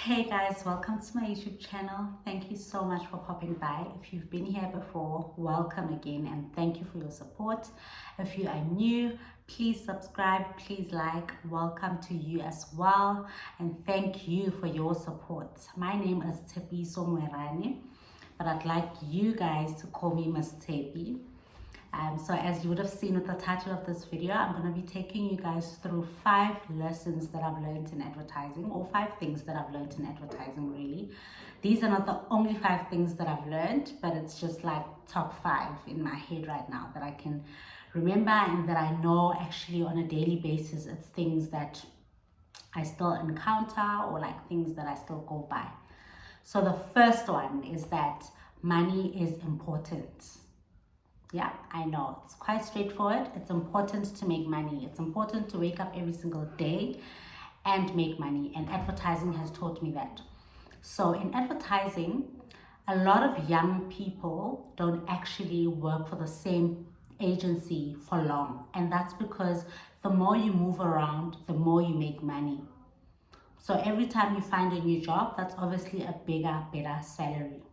Hey guys, welcome to my YouTube channel. Thank you so much for popping by. If you've been here before, welcome again and thank you for your support. If you are new, please subscribe, please like. Welcome to you as well and thank you for your support. My name is Tshepiso Mwerane, but I'd like you guys to call me Miss Tshepi. So as you would have seen with the title of this video, I'm going to be taking you guys through 5 lessons that I've learned in advertising, or 5 things that I've learned in advertising really. These are not the only 5 things that I've learned, but it's just like top 5 in my head right now that I can remember and that I know actually on a daily basis. It's things that I still encounter or like things that I still go by. So the first one is that money is important. Yeah, I know. It's quite straightforward. It's important to make money. It's important to wake up every single day and make money. And advertising has taught me that. So in advertising, a lot of young people don't actually work for the same agency for long. And that's because the more you move around, the more you make money. So every time you find a new job, that's obviously a bigger, better salary.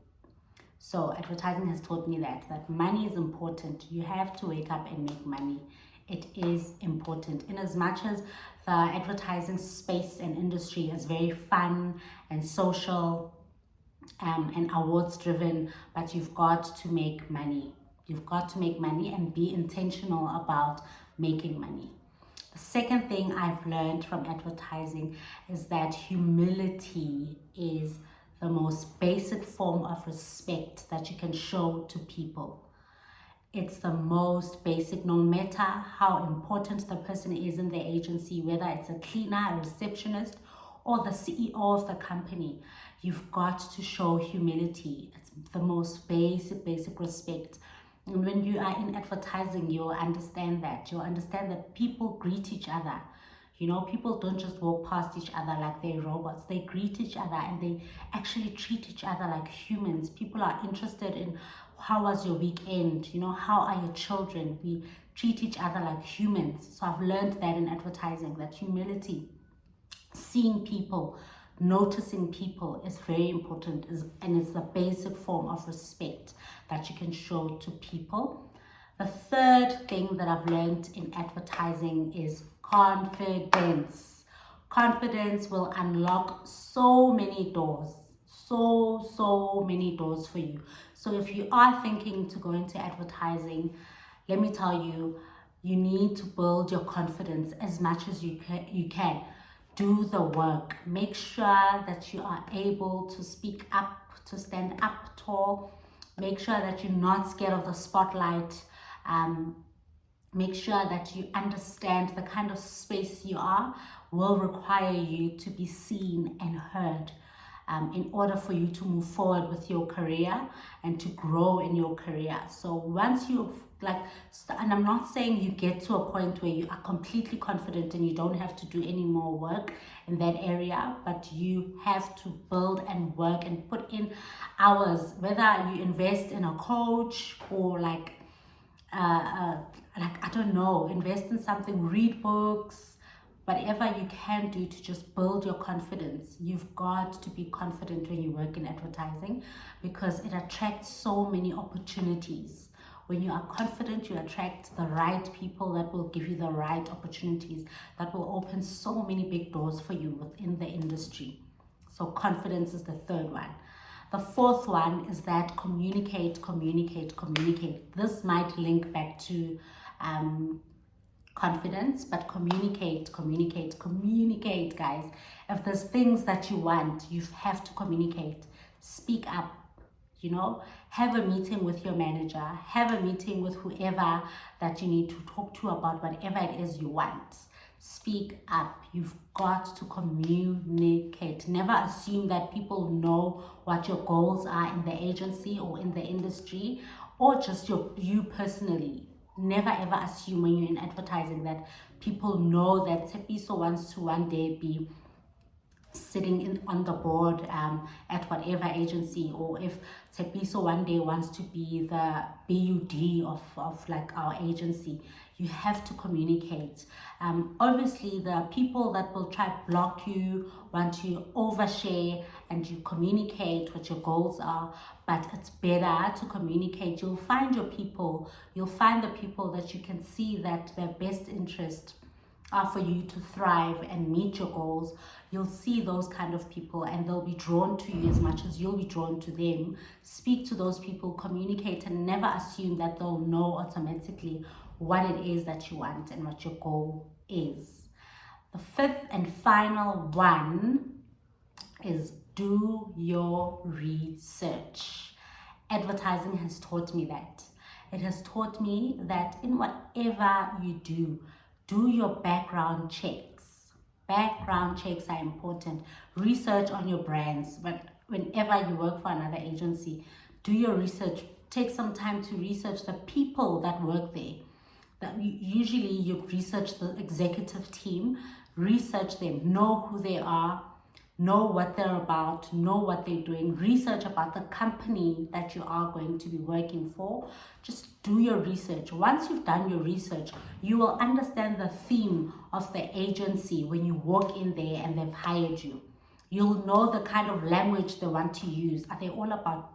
So advertising has taught me that money is important. You have to wake up and make money. It is important. In as much as the advertising space and industry is very fun and social and awards driven, but you've got to make money. You've got to make money and be intentional about making money. The second thing I've learned from advertising is that humility is the most basic form of respect that you can show to people. It's the most basic, no matter how important the person is in the agency, whether it's a cleaner, a receptionist, or the CEO of the company, you've got to show humility. It's the most basic respect. And when you are in advertising, you'll understand that. You'll understand that people greet each other. You know, people don't just walk past each other like they're robots. They greet each other and they actually treat each other like humans. People are interested in how was your weekend? You know, how are your children? We treat each other like humans. So I've learned that in advertising, that humility, seeing people, noticing people is very important, and it's the basic form of respect that you can show to people. The third thing that I've learned in advertising is confidence. Confidence will unlock so many doors, so many doors for you. So if you are thinking to go into advertising, let me tell you, you need to build your confidence as much as you can. Do the work. Make sure that you are able to speak up, to stand up tall. Make sure that you're not scared of the spotlight. Make sure that you understand the kind of space you are will require you to be seen and heard in order for you to move forward with your career and to grow in your career. So once you've and I'm not saying you get to a point where you are completely confident and you don't have to do any more work in that area, but you have to build and work and put in hours, whether you invest in a coach or I don't know, invest in something, read books, whatever you can do to just build your confidence. You've got to be confident when you work in advertising because it attracts so many opportunities. When you are confident, you attract the right people that will give you the right opportunities, that will open so many big doors for you within the industry. So confidence is the third one. The fourth one is that communicate. This might link back to confidence, but communicate, guys. If there's things that you want, you have to communicate. Speak up. You know, have a meeting with your manager, have a meeting with whoever that you need to talk to about whatever it is you want. Speak up. You've got to communicate. Never assume that people know what your goals are in the agency or in the industry or just you personally. Never ever assume when you're in advertising that people know that Tshepiso wants to one day be sitting in on the board at whatever agency, or if Tepiso one day wants to be the BUD of like our agency, you have to communicate. Obviously there are people that will try to block you, want to overshare, and you communicate what your goals are, but it's better to communicate. You'll find your people, you'll find the people that you can see that their best interest are for you to thrive and meet your goals. You'll see those kind of people and they'll be drawn to you as much as you'll be drawn to them. Speak to those people, communicate, and never assume that they'll know automatically what it is that you want and what your goal is. The fifth and final one is do your research. Advertising has taught me that. It has taught me that in whatever you do your background checks. Background checks are important. Research on your brands. But whenever you work for another agency, do your research. Take some time to research the people that work there. Usually you research the executive team, research them, know who they are, know what they're about, know what they're doing, research about the company that you are going to be working for. Just do your research. Once you've done your research, you will understand the theme of the agency when you walk in there and they've hired you. You'll know the kind of language they want to use. Are they all about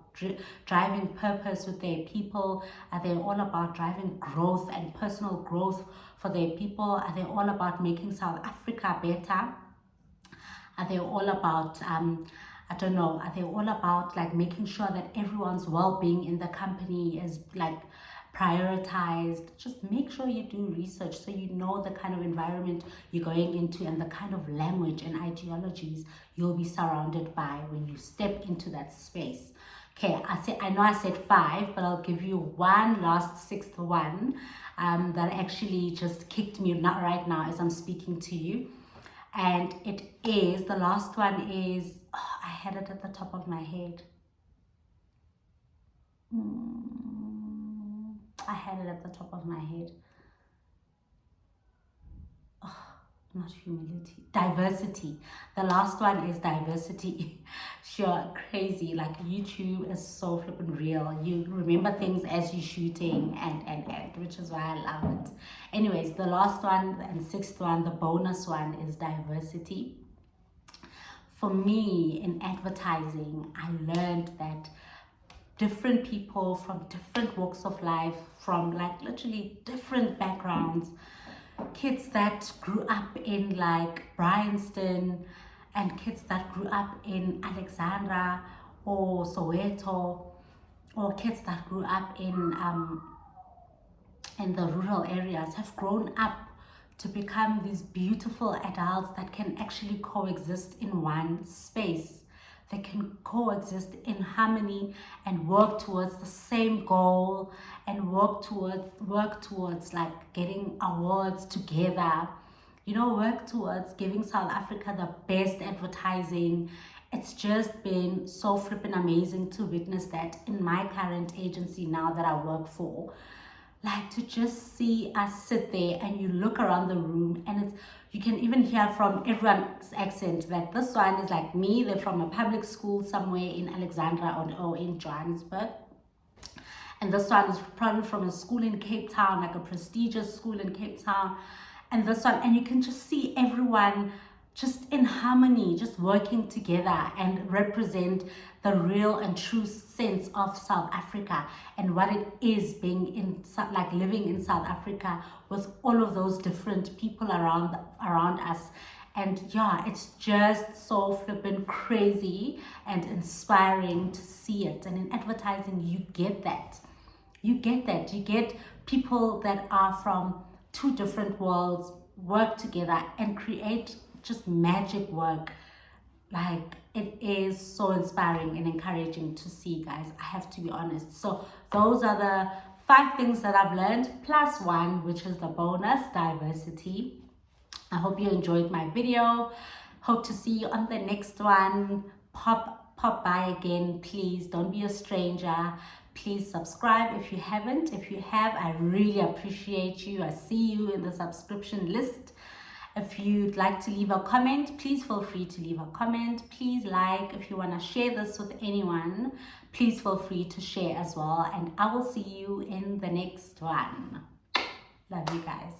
driving purpose with their people? Are they all about driving growth and personal growth for their people? Are they all about making South Africa better? Are they all about, I don't know, are they all about like making sure that everyone's well-being in the company is like prioritized? Just make sure you do research so you know the kind of environment you're going into and the kind of language and ideologies you'll be surrounded by when you step into that space. Okay, I know I said 5, but I'll give you one last sixth one that actually just kicked me right now as I'm speaking to you. And it is, the last one is, I had it at the top of my head. I had it at the top of my head. Not humility, diversity. The last one is diversity. Sure, crazy. Like YouTube is so flippin' real. You remember things as you're shooting and which is why I love it. Anyways, the last one and sixth one, the bonus one, is diversity. For me, in advertising, I learned that different people from different walks of life, from like literally different backgrounds, kids that grew up in like Bryanston and kids that grew up in Alexandra or Soweto, or kids that grew up in the rural areas, have grown up to become these beautiful adults that can actually coexist in one space. They can coexist in harmony and work towards the same goal and work towards like getting awards together. You know, work towards giving South Africa the best advertising. It's just been so flippin' amazing to witness that in my current agency now that I work for. Like, to just see us sit there and you look around the room and you can even hear from everyone's accent that this one is like me, they're from a public school somewhere in Alexandra or in Johannesburg. And this one is probably from a school in Cape Town, like a prestigious school in Cape Town. And this one, and you can just see everyone just in harmony, just working together and represent the real and true sense of South Africa and what it is being in, like living in South Africa with all of those different people around us. And yeah, it's just so flippin' crazy and inspiring to see it. And in advertising, you get that. You get people that are from two different worlds work together and create just magic work. Like, it is so inspiring and encouraging to see, guys. I have to be honest. So those are the 5 things that I've learned, plus 1, which is the bonus, diversity. I hope you enjoyed my video. Hope to see you on the next one. Pop by again, please. Don't be a stranger. Please subscribe if you haven't. If you have, I really appreciate you. I see you in the subscription list. If you'd like to leave a comment, please feel free to leave a comment. Please like. If you want to share this with anyone, please feel free to share as well. And I will see you in the next one. Love you guys.